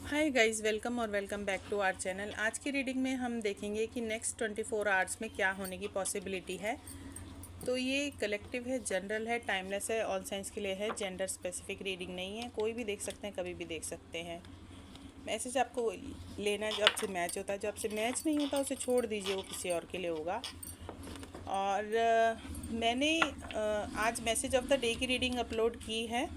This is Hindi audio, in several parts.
हाय गाइस, वेलकम और welcome back to our channel. आज की रीडिंग में हम देखेंगे कि नेक्स्ट 24 आवर्स में क्या होने की पॉसिबिलिटी है। तो ये कलेक्टिव है, जनरल है, टाइमलेस है, ऑल साइंस के लिए है, जेंडर स्पेसिफिक रीडिंग नहीं है। कोई भी देख सकते हैं, कभी भी देख सकते हैं। मैसेज आपको लेना है जो आपसे मैच होता है, जो आपसे मैच नहीं होता उसे छोड़ दीजिए, वो किसी और के लिए होगा। और मैंने आज मैसेज ऑफ द डे की रीडिंग अपलोड की है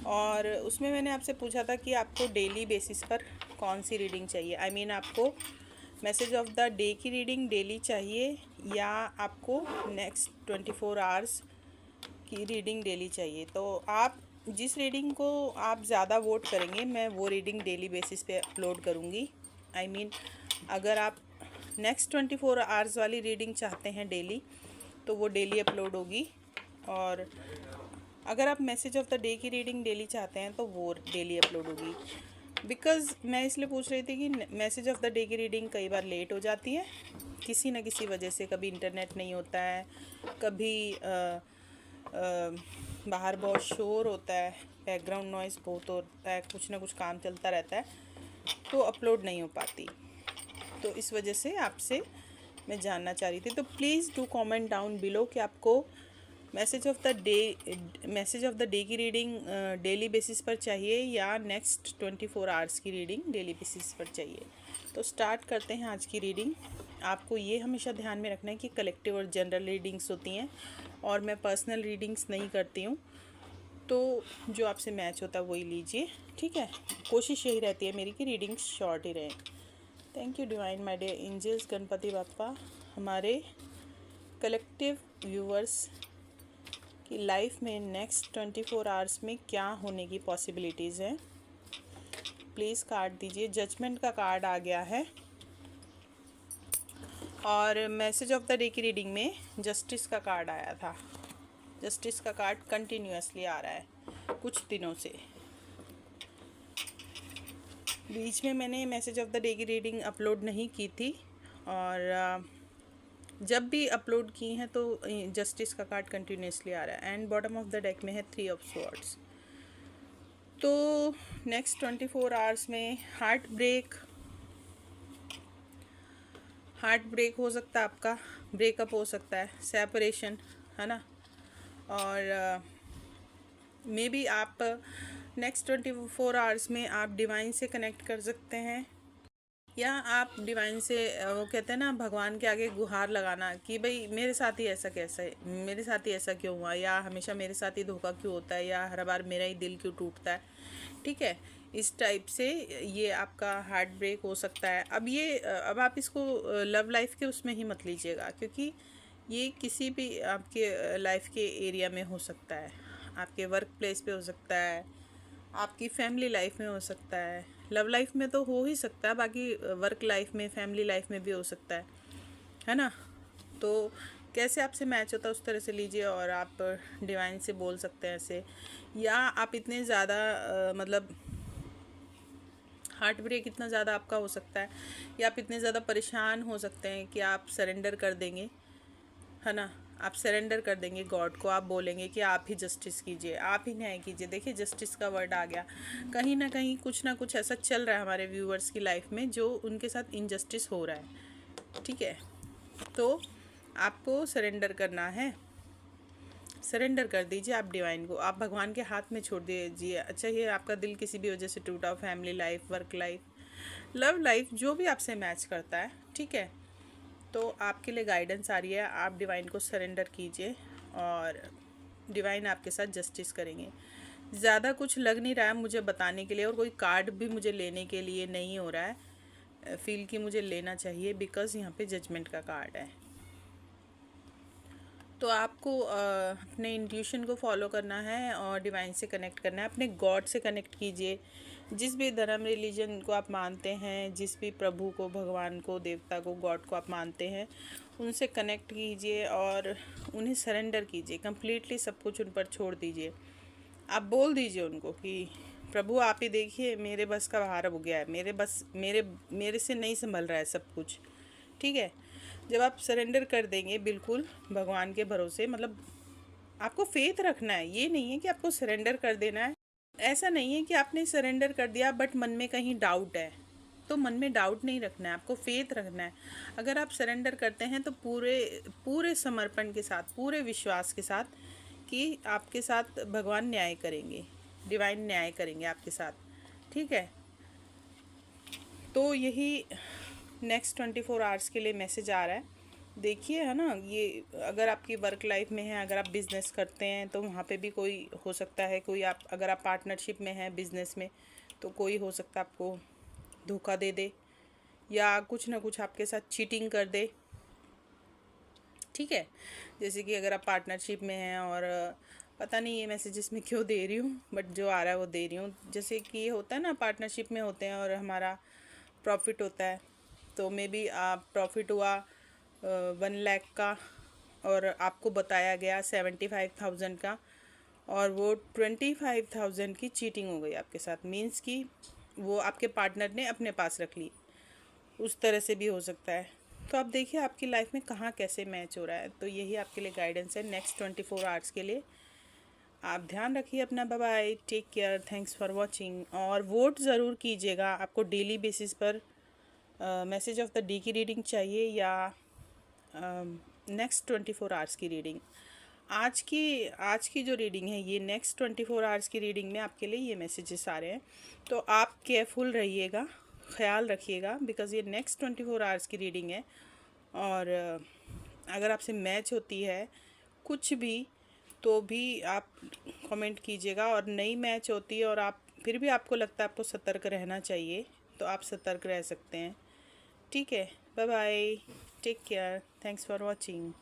और उसमें मैंने आपसे पूछा था कि आपको डेली बेसिस पर कौन सी रीडिंग चाहिए। आपको मैसेज ऑफ द डे की रीडिंग डेली चाहिए या आपको नेक्स्ट 24 आवर्स की रीडिंग डेली चाहिए। तो आप जिस रीडिंग को आप ज़्यादा वोट करेंगे, मैं वो रीडिंग डेली बेसिस पे अपलोड करूँगी। अगर आप नेक्स्ट 24 आवर्स वाली रीडिंग चाहते हैं डेली, तो वो डेली अपलोड होगी। और अगर आप मैसेज ऑफ द डे की रीडिंग डेली चाहते हैं तो वो डेली अपलोड होगी। बिकॉज़ मैं इसलिए पूछ रही थी कि मैसेज ऑफ द डे की रीडिंग कई बार लेट हो जाती है किसी न किसी वजह से। कभी इंटरनेट नहीं होता है, कभी बाहर बहुत शोर होता है, बैकग्राउंड नॉइज़ बहुत होता है, कुछ ना कुछ काम चलता रहता है, तो अपलोड नहीं हो पाती। तो इस वजह से आपसे मैं जानना चाह रही थी। तो please do comment down below कि आपको मैसेज ऑफ द डे की रीडिंग डेली बेसिस पर चाहिए या नेक्स्ट 24 आवर्स की रीडिंग डेली बेसिस पर चाहिए। तो स्टार्ट करते हैं आज की रीडिंग। आपको ये हमेशा ध्यान में रखना है कि कलेक्टिव और जनरल रीडिंग्स होती हैं और मैं पर्सनल रीडिंग्स नहीं करती हूँ। तो जो आपसे मैच होता है वही लीजिए, ठीक है। कोशिश यही रहती है मेरी कि रीडिंग्स शॉर्ट ही रहें। Thank you divine my dear angels, Ganpati Bappa, हमारे कलेक्टिव व्यूअर्स कि लाइफ में नेक्स्ट 24 आवर्स में क्या होने की पॉसिबिलिटीज़ हैं। प्लीज़ कार्ड दीजिए। जजमेंट का कार्ड आ गया है और मैसेज ऑफ द डे की रीडिंग में जस्टिस का कार्ड आया था। जस्टिस का कार्ड कंटिन्यूसली आ रहा है कुछ दिनों से। बीच में मैंने मैसेज ऑफ द डे की रीडिंग अपलोड नहीं की थी और जब भी अपलोड की हैं तो जस्टिस का कार्ड कंटिन्यूसली आ रहा है। And bottom of the deck में है 3 ऑफ स्वॉर्ड्स। तो नेक्स्ट 24 आवर्स में हार्ट ब्रेक हो सकता है, आपका ब्रेकअप हो सकता है, सेपरेशन, है ना। और मे बी आप नेक्स्ट 24 आवर्स में आप डिवाइन से कनेक्ट कर सकते हैं या आप डिवाइन से वो कहते हैं ना, भगवान के आगे गुहार लगाना कि भाई मेरे साथ ही ऐसा कैसा है, मेरे साथ ही ऐसा क्यों हुआ, या हमेशा मेरे साथ ही धोखा क्यों होता है, या हर बार मेरा ही दिल क्यों टूटता है। ठीक है, इस टाइप से ये आपका हार्ट ब्रेक हो सकता है। अब आप इसको लव लाइफ के उसमें ही मत लीजिएगा, क्योंकि ये किसी भी आपके लाइफ के एरिया में हो सकता है। आपके वर्क प्लेस पे हो सकता है, आपकी फैमिली लाइफ में हो सकता है। लव लाइफ में तो हो ही सकता है, बाकी वर्क लाइफ में, फैमिली लाइफ में भी हो सकता है ना। तो कैसे आपसे मैच होता है उस तरह से लीजिए और आप डिवाइन से बोल सकते हैं ऐसे। या आप इतने ज़्यादा मतलब हार्ट ब्रेक इतना ज़्यादा आपका हो सकता है या आप इतने ज़्यादा परेशान हो सकते हैं कि आप सरेंडर कर देंगे, है ना। आप सरेंडर कर देंगे गॉड को। आप बोलेंगे कि आप ही जस्टिस कीजिए, आप ही न्याय कीजिए। देखिए, जस्टिस का वर्ड आ गया। कहीं ना कहीं कुछ ना कुछ ऐसा चल रहा है हमारे व्यूअर्स की लाइफ में जो उनके साथ इनजस्टिस हो रहा है, ठीक है। तो आपको सरेंडर करना है। सरेंडर कर दीजिए आप डिवाइन को, आप भगवान के हाथ में छोड़ दीजिए। अच्छा, ये आपका दिल किसी भी वजह से टूटा, family life, work life, love life, जो भी आपसे मैच करता है, ठीक है। तो आपके लिए गाइडेंस आ रही है, आप डिवाइन को सरेंडर कीजिए और डिवाइन आपके साथ जस्टिस करेंगे। ज़्यादा कुछ लग नहीं रहा है मुझे बताने के लिए, और कोई कार्ड भी मुझे लेने के लिए नहीं हो रहा है फील कि मुझे लेना चाहिए, बिकॉज़ यहाँ पे जजमेंट का कार्ड है। तो आपको अपने इंट्यूशन को फॉलो करना है और डिवाइन से कनेक्ट करना है। अपने गॉड से कनेक्ट कीजिए। जिस भी धर्म रिलीजन को आप मानते हैं, जिस भी प्रभु को, भगवान को, देवता को, गॉड को आप मानते हैं, उनसे कनेक्ट कीजिए और उन्हें सरेंडर कीजिए। कंप्लीटली सब कुछ उन पर छोड़ दीजिए। आप बोल दीजिए उनको कि प्रभु आप ही देखिए, मेरे बस का बाहर हो गया है, मेरे से नहीं संभल रहा है सब कुछ, ठीक है। जब आप सरेंडर कर देंगे बिल्कुल भगवान के भरोसे, मतलब आपको फेथ रखना है, ये नहीं है कि आपको सरेंडर कर देना है ऐसा नहीं है कि आपने सरेंडर कर दिया बट मन में कहीं डाउट है, तो मन में डाउट नहीं रखना है, आपको फेथ रखना है। अगर आप सरेंडर करते हैं तो पूरे पूरे समर्पण के साथ, पूरे विश्वास के साथ कि आपके साथ भगवान न्याय करेंगे, डिवाइन न्याय करेंगे आपके साथ। ठीक है, तो यही नेक्स्ट 24 आवर्स के लिए मैसेज आ रहा है। देखिए, है ना, ये अगर आपकी वर्क लाइफ में है, अगर आप बिज़नेस करते हैं तो वहाँ पे भी कोई हो सकता है, कोई आप अगर आप पार्टनरशिप में हैं बिज़नेस में, तो कोई हो सकता है आपको धोखा दे दे या कुछ ना कुछ आपके साथ चीटिंग कर दे। ठीक है, जैसे कि अगर आप पार्टनरशिप में हैं और पता नहीं ये मैसेजेस में क्यों दे रही हूँ, बट जो आ रहा है वो दे रही हूँ। जैसे कि ये होता है ना, पार्टनरशिप में होते हैं और हमारा प्रॉफिट होता है, तो मे बी आप प्रॉफिट हुआ 1 लाख का और आपको बताया गया 75,000 का, और वो 25,000 की चीटिंग हो गई आपके साथ। मीन्स कि वो आपके पार्टनर ने अपने पास रख ली, उस तरह से भी हो सकता है। तो आप देखिए आपकी लाइफ में कहाँ कैसे मैच हो रहा है। तो यही आपके लिए गाइडेंस है नेक्स्ट 24 आवर्स के लिए। आप ध्यान रखिए अपना, bye bye, take care, thanks for watching. और वोट ज़रूर कीजिएगा। आपको डेली बेसिस पर मैसेज ऑफ द डे की रीडिंग चाहिए या नेक्स्ट 24 आवर्स की रीडिंग। आज की जो रीडिंग है, ये नेक्स्ट 24 आवर्स की रीडिंग में आपके लिए ये मैसेजेस आ रहे हैं। तो आप केयरफुल रहिएगा, ख्याल रखिएगा, बिकॉज़ ये नेक्स्ट 24 आवर्स की रीडिंग है। और अगर आपसे मैच होती है कुछ भी, तो भी आप कमेंट कीजिएगा। और नई मैच होती है और आप फिर भी आपको लगता है आपको सतर्क रहना चाहिए, तो आप सतर्क रह सकते हैं। ठीक है, bye bye, take care, thanks for watching.